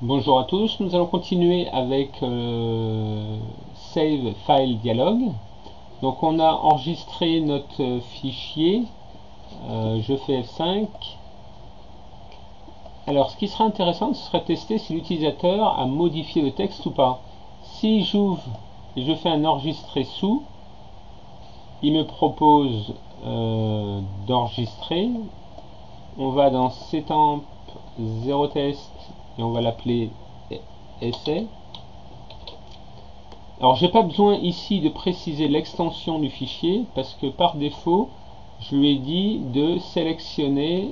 Bonjour à tous, nous allons continuer avec Save File Dialog. Donc on a enregistré notre fichier, je fais F5. Alors ce qui sera intéressant, ce serait de tester si l'utilisateur a modifié le texte ou pas. Si j'ouvre et je fais un enregistrer sous, il me propose d'enregistrer. On va dans Setamp 0 test et on va l'appeler essai. Alors j'ai pas besoin ici de préciser l'extension du fichier parce que par défaut je lui ai dit de sélectionner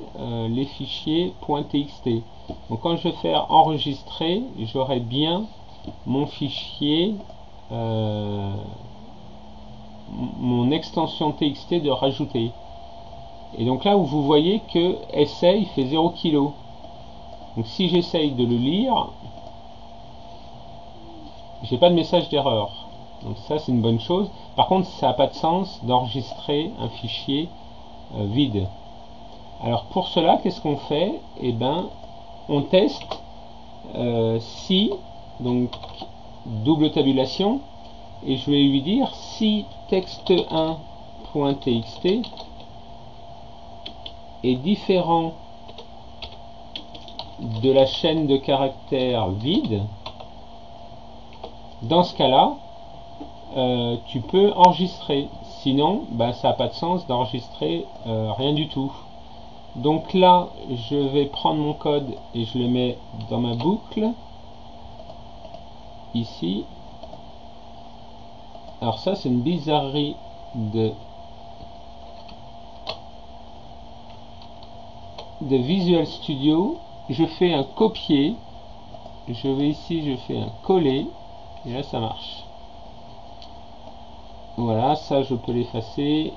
les fichiers .txt. Donc quand je vais faire enregistrer, j'aurai bien mon fichier, mon extension txt de rajouter. Et donc là où vous voyez que essai il fait 0 kg. Donc si j'essaye de le lire, j'ai pas de message d'erreur. Donc ça c'est une bonne chose. Par contre ça n'a pas de sens d'enregistrer un fichier vide. Alors pour cela qu'est-ce qu'on fait? Eh ben on teste si, donc double tabulation, et je vais lui dire si text1.txt est différent de la chaîne de caractères vide. Dans ce cas-là, tu peux enregistrer. Sinon, ça n'a pas de sens d'enregistrer rien du tout. Donc là, je vais prendre mon code et je le mets dans ma boucle. Ici. Alors ça, c'est une bizarrerie de Visual Studio. Je fais un copier. Je vais ici, je fais un coller. Et là ça marche. Voilà, ça je peux l'effacer.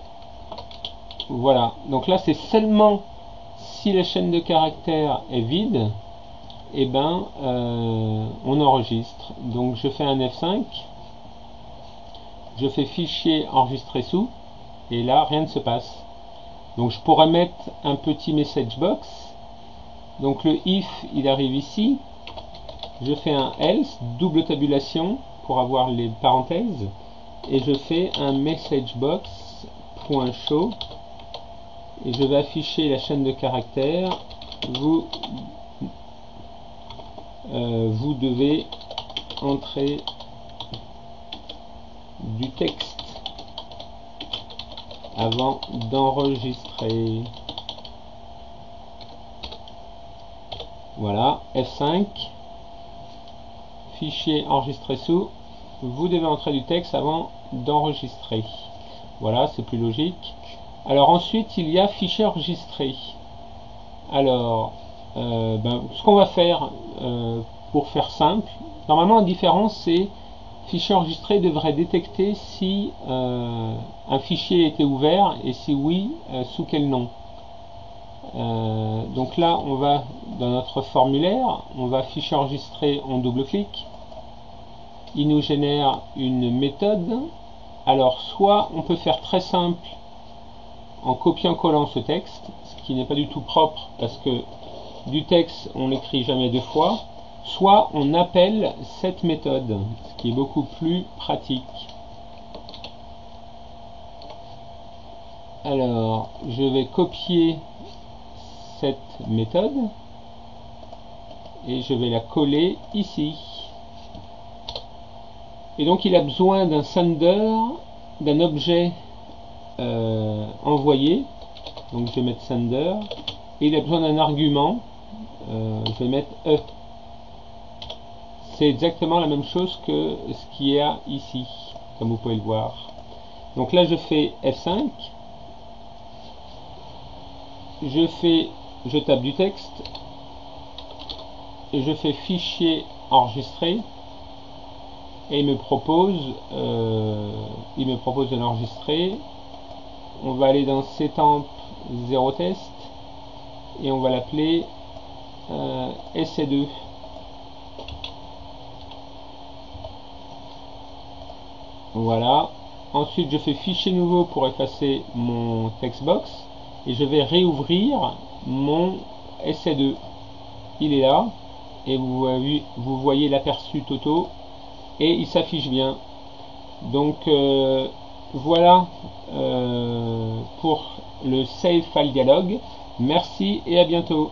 Voilà, donc là c'est seulement si la chaîne de caractères est vide, et on enregistre. Donc je fais un F5, je fais fichier enregistré sous, et là rien ne se passe. Donc je pourrais mettre un petit message box. Donc le if il arrive ici. Je fais un else, double tabulation pour avoir les parenthèses, et je fais un messagebox.show et je vais afficher la chaîne de caractères. Vous devez entrer du texte avant d'enregistrer. Voilà, F5. Fichier enregistré sous, vous devez entrer du texte avant d'enregistrer. Voilà, c'est plus logique. Alors ensuite il y a fichier enregistré. Alors ce qu'on va faire pour faire simple, normalement la différence c'est fichier enregistré devrait détecter si un fichier était ouvert et si oui, sous quel nom. Donc là on va dans notre formulaire, on va fichier enregistré, on double-clique, il nous génère une méthode. Alors soit on peut faire très simple en copiant-collant ce texte, ce qui n'est pas du tout propre parce que du texte on n'écrit jamais deux fois, soit on appelle cette méthode, ce qui est beaucoup plus pratique. Alors je vais copier cette méthode et je vais la coller ici. Et donc il a besoin d'un sender, d'un objet envoyé. Donc je vais mettre sender, et il a besoin d'un argument. Je vais mettre E. C'est exactement la même chose que ce qu'il y a ici, comme vous pouvez le voir. Donc là je fais F5. Je tape du texte, et je fais fichier enregistré, et il me propose de l'enregistrer. On va aller dans Setamp 0 test et on va l'appeler essai2. Voilà. Ensuite je fais fichier nouveau pour effacer mon textbox et je vais réouvrir mon essai2. Il est là. et vous voyez l'aperçu Toto et il s'affiche bien. Donc voilà pour le Save File Dialog. Merci et à bientôt.